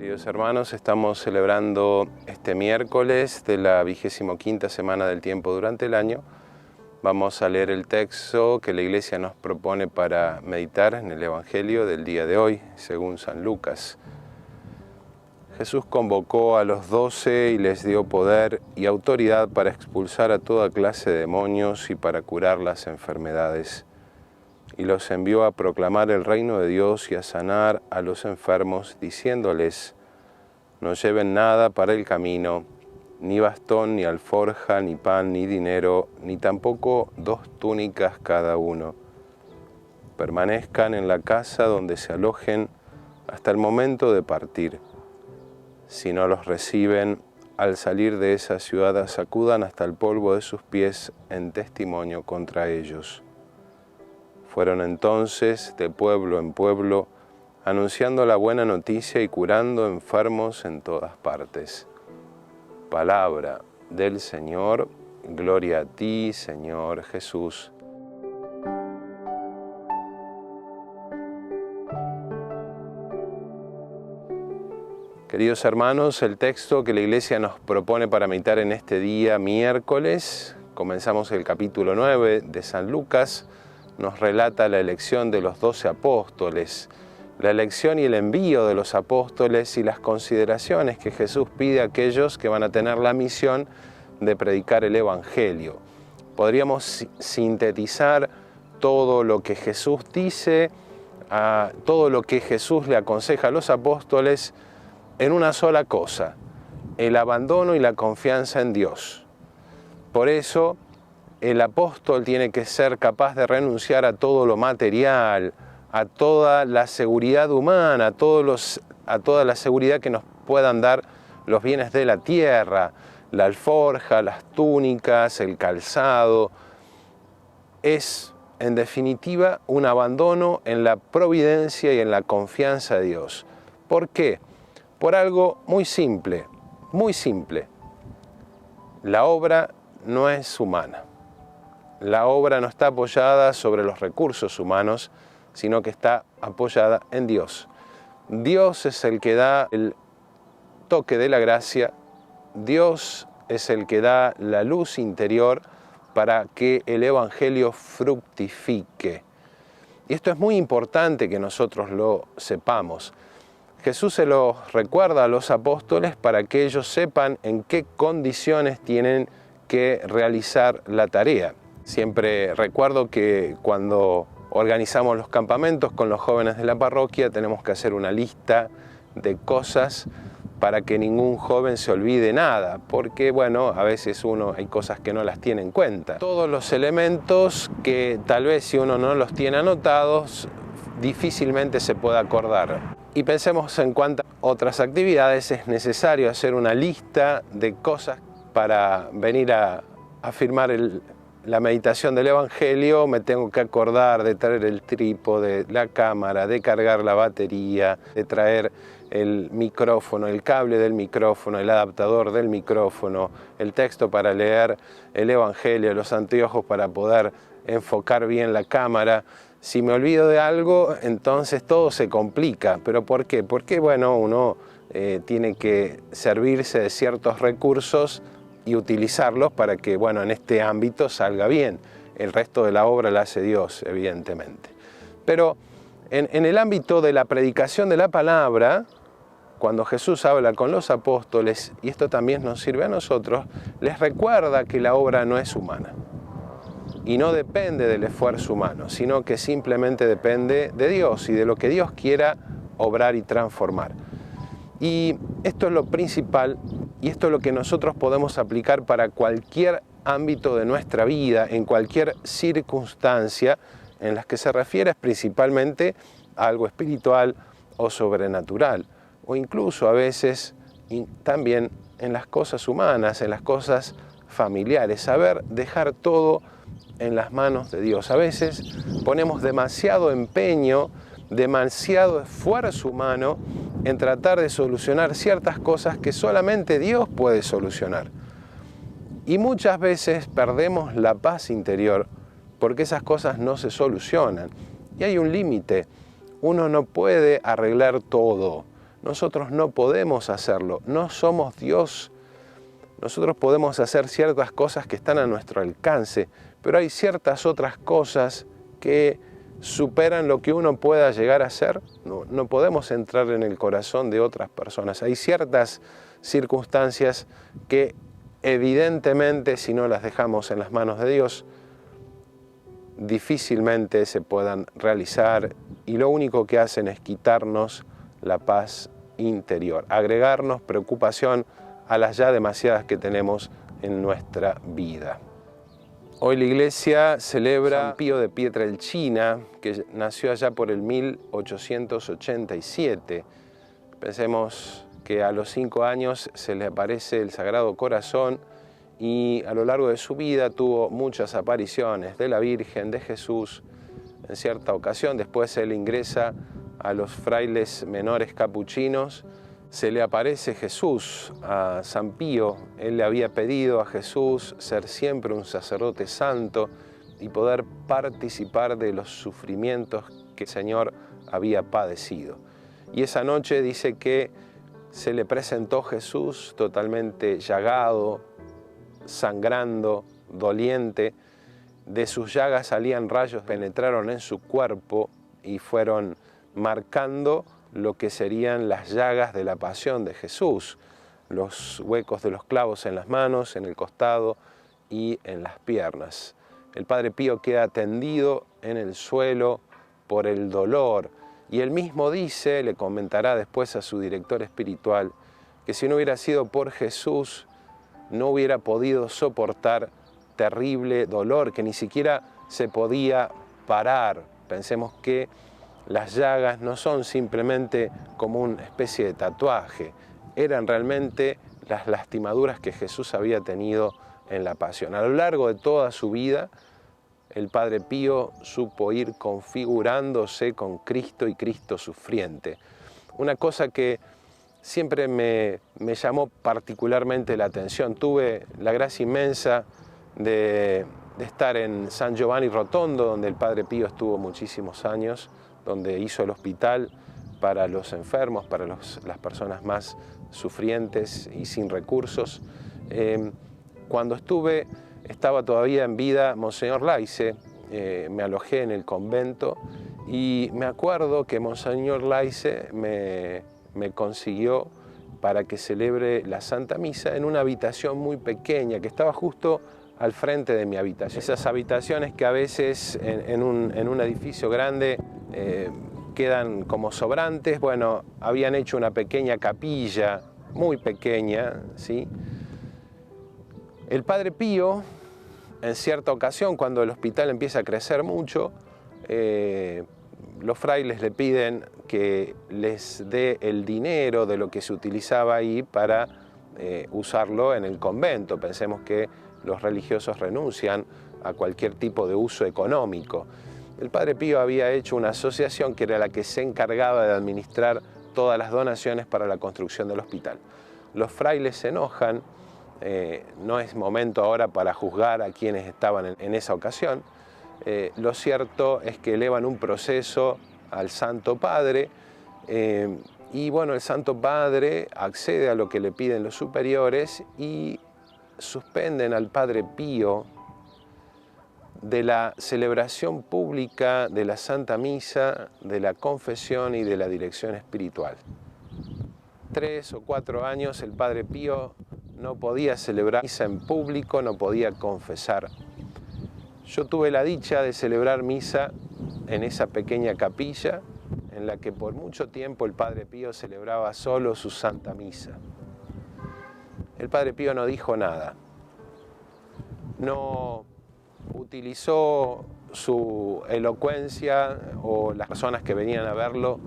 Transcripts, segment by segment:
Queridos hermanos, estamos celebrando este miércoles de la 25ª semana del tiempo durante el año. Vamos a leer el texto que la Iglesia nos propone para meditar en el Evangelio del día de hoy, según San Lucas. Jesús convocó a los 12 y les dio poder y autoridad para expulsar a toda clase de demonios y para curar las enfermedades. Y los envió a proclamar el reino de Dios y a sanar a los enfermos, diciéndoles: no lleven nada para el camino, ni bastón, ni alforja, ni pan, ni dinero, ni tampoco 2 túnicas cada uno. Permanezcan en la casa donde se alojen hasta el momento de partir. Si no los reciben, al salir de esa ciudad sacudan hasta el polvo de sus pies en testimonio contra ellos. Fueron entonces de pueblo en pueblo, anunciando la buena noticia y curando enfermos en todas partes. Palabra del Señor, gloria a ti, Señor Jesús. Queridos hermanos, el texto que la Iglesia nos propone para meditar en este día miércoles, comenzamos el capítulo 9 de San Lucas, nos relata la elección de los 12 apóstoles, la elección y el envío de los apóstoles y las consideraciones que Jesús pide a aquellos que van a tener la misión de predicar el Evangelio. Podríamos sintetizar todo lo que Jesús dice, todo lo que Jesús le aconseja a los apóstoles en una sola cosa: el abandono y la confianza en Dios. Por eso, el apóstol tiene que ser capaz de renunciar a todo lo material, a toda la seguridad humana, a toda la seguridad que nos puedan dar los bienes de la tierra, la alforja, las túnicas, el calzado. Es, en definitiva, un abandono en la providencia y en la confianza de Dios. ¿Por qué? Por algo muy simple, muy simple. La obra no es humana. La obra no está apoyada sobre los recursos humanos, sino que está apoyada en Dios. Dios es el que da el toque de la gracia, Dios es el que da la luz interior para que el Evangelio fructifique. Y esto es muy importante que nosotros lo sepamos. Jesús se lo recuerda a los apóstoles para que ellos sepan en qué condiciones tienen que realizar la tarea. Siempre recuerdo que cuando organizamos los campamentos con los jóvenes de la parroquia tenemos que hacer una lista de cosas para que ningún joven se olvide nada, porque bueno, a veces hay cosas que no las tiene en cuenta. Todos los elementos que tal vez si uno no los tiene anotados, difícilmente se puede acordar. Y pensemos en cuántas otras actividades es necesario hacer una lista de cosas para venir a firmar la meditación del Evangelio. Me tengo que acordar de traer el trípode, la cámara, de cargar la batería, de traer el micrófono, el cable del micrófono, el adaptador del micrófono, el texto para leer el Evangelio, los anteojos para poder enfocar bien la cámara. Si me olvido de algo, entonces todo se complica. ¿Pero por qué? Porque bueno, uno tiene que servirse de ciertos recursos y utilizarlos para que, bueno, en este ámbito salga bien. El resto de la obra la hace Dios, evidentemente. Pero en el ámbito de la predicación de la palabra, cuando Jesús habla con los apóstoles, y esto también nos sirve a nosotros, les recuerda que la obra no es humana. Y no depende del esfuerzo humano, sino que simplemente depende de Dios y de lo que Dios quiera obrar y transformar. Y esto es lo principal, y esto es lo que nosotros podemos aplicar para cualquier ámbito de nuestra vida, en cualquier circunstancia en las que se refiere principalmente a algo espiritual o sobrenatural, o incluso a veces también en las cosas humanas, en las cosas familiares, saber dejar todo en las manos de Dios. A veces ponemos demasiado empeño, demasiado esfuerzo humano en tratar de solucionar ciertas cosas que solamente Dios puede solucionar. Y muchas veces perdemos la paz interior porque esas cosas no se solucionan. Y hay un límite. Uno no puede arreglar todo. Nosotros no podemos hacerlo, no somos Dios. Nosotros podemos hacer ciertas cosas que están a nuestro alcance, pero hay ciertas otras cosas que superan lo que uno pueda llegar a hacer. No podemos entrar en el corazón de otras personas. Hay ciertas circunstancias que evidentemente, si no las dejamos en las manos de Dios, difícilmente se puedan realizar, y lo único que hacen es quitarnos la paz interior, agregarnos preocupación a las ya demasiadas que tenemos en nuestra vida. Hoy la Iglesia celebra a San Pío de Pietrelcina, que nació allá por el 1887. Pensemos que a los 5 años se le aparece el Sagrado Corazón, y a lo largo de su vida tuvo muchas apariciones de la Virgen, de Jesús. En cierta ocasión, después él ingresa a los frailes menores capuchinos, se le aparece Jesús a San Pío. Él le había pedido a Jesús ser siempre un sacerdote santo y poder participar de los sufrimientos que el Señor había padecido. Y esa noche dice que se le presentó Jesús totalmente llagado, sangrando, doliente. De sus llagas salían rayos, penetraron en su cuerpo y fueron marcando lo que serían las llagas de la pasión de Jesús, los huecos de los clavos en las manos, en el costado y en las piernas. El Padre Pío queda tendido en el suelo por el dolor, y él mismo dice, le comentará después a su director espiritual, que si no hubiera sido por Jesús, no hubiera podido soportar terrible dolor, que ni siquiera se podía parar. Pensemos que las llagas no son simplemente como una especie de tatuaje, eran realmente las lastimaduras que Jesús había tenido en la pasión. A lo largo de toda su vida, el Padre Pío supo ir configurándose con Cristo y Cristo sufriente. Una cosa que siempre me llamó particularmente la atención. Tuve la gracia inmensa de estar en San Giovanni Rotondo, donde el Padre Pío estuvo muchísimos años, donde hizo el hospital para los enfermos, para las personas más sufrientes y sin recursos. Cuando estaba todavía en vida Monseñor Laice, me alojé en el convento, y me acuerdo que Monseñor Laice me consiguió para que celebre la Santa Misa en una habitación muy pequeña que estaba justo al frente de mi habitación. Esas habitaciones que a veces en un edificio grande quedan como sobrantes. Bueno, habían hecho una pequeña capilla, muy pequeña, ¿sí? El Padre Pío, en cierta ocasión, cuando el hospital empieza a crecer mucho, los frailes le piden que les dé el dinero de lo que se utilizaba ahí para usarlo en el convento. Pensemos que los religiosos renuncian a cualquier tipo de uso económico. El Padre Pío había hecho una asociación que era la que se encargaba de administrar todas las donaciones para la construcción del hospital. Los frailes se enojan, no es momento ahora para juzgar a quienes estaban en esa ocasión. Lo cierto es que elevan un proceso al Santo Padre, y bueno, el Santo Padre accede a lo que le piden los superiores y suspenden al Padre Pío de la celebración pública de la Santa Misa, de la confesión y de la dirección espiritual. 3 o 4 años el Padre Pío no podía celebrar misa en público, no podía confesar. Yo tuve la dicha de celebrar misa en esa pequeña capilla en la que por mucho tiempo el Padre Pío celebraba solo su Santa Misa. El Padre Pío no dijo nada, no utilizó su elocuencia o las personas que venían a verlo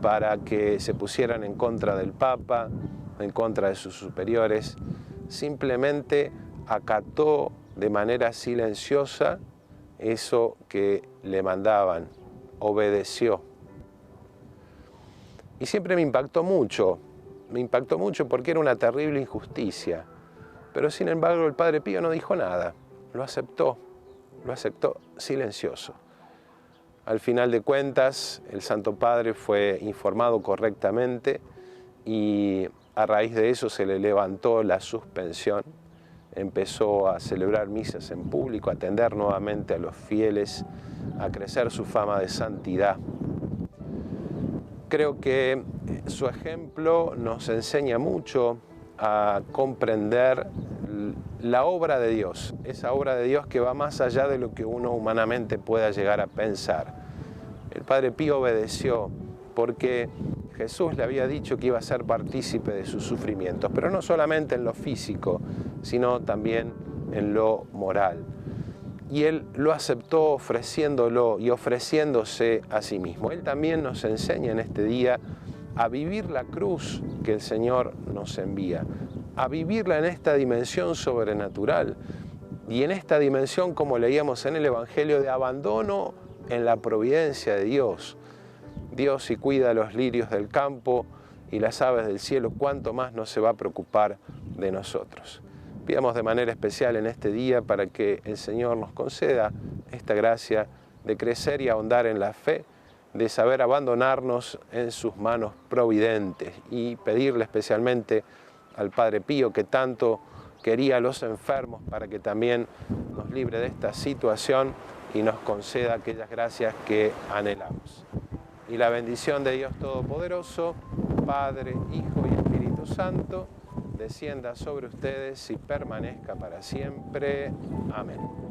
para que se pusieran en contra del Papa, en contra de sus superiores. Simplemente acató de manera silenciosa eso que le mandaban, obedeció. Y siempre me impactó mucho porque era una terrible injusticia. Pero sin embargo el Padre Pío no dijo nada, lo aceptó silencioso. Al final de cuentas, el Santo Padre fue informado correctamente y a raíz de eso se le levantó la suspensión. Empezó a celebrar misas en público, a atender nuevamente a los fieles, a crecer su fama de santidad. Creo que su ejemplo nos enseña mucho a comprender la obra de Dios, esa obra de Dios que va más allá de lo que uno humanamente pueda llegar a pensar. El Padre Pío obedeció porque Jesús le había dicho que iba a ser partícipe de sus sufrimientos, pero no solamente en lo físico, sino también en lo moral. Y Él lo aceptó ofreciéndolo y ofreciéndose a sí mismo. Él también nos enseña en este día a vivir la cruz que el Señor nos envía, a vivirla en esta dimensión sobrenatural y en esta dimensión, como leíamos en el Evangelio, de abandono en la providencia de Dios. Dios, si cuida los lirios del campo y las aves del cielo, ¿cuánto más no se va a preocupar de nosotros? Pidamos de manera especial en este día para que el Señor nos conceda esta gracia de crecer y ahondar en la fe, de saber abandonarnos en sus manos providentes y pedirle especialmente al Padre Pío, que tanto quería a los enfermos, para que también nos libre de esta situación y nos conceda aquellas gracias que anhelamos. Y la bendición de Dios Todopoderoso, Padre, Hijo y Espíritu Santo, descienda sobre ustedes y permanezca para siempre. Amén.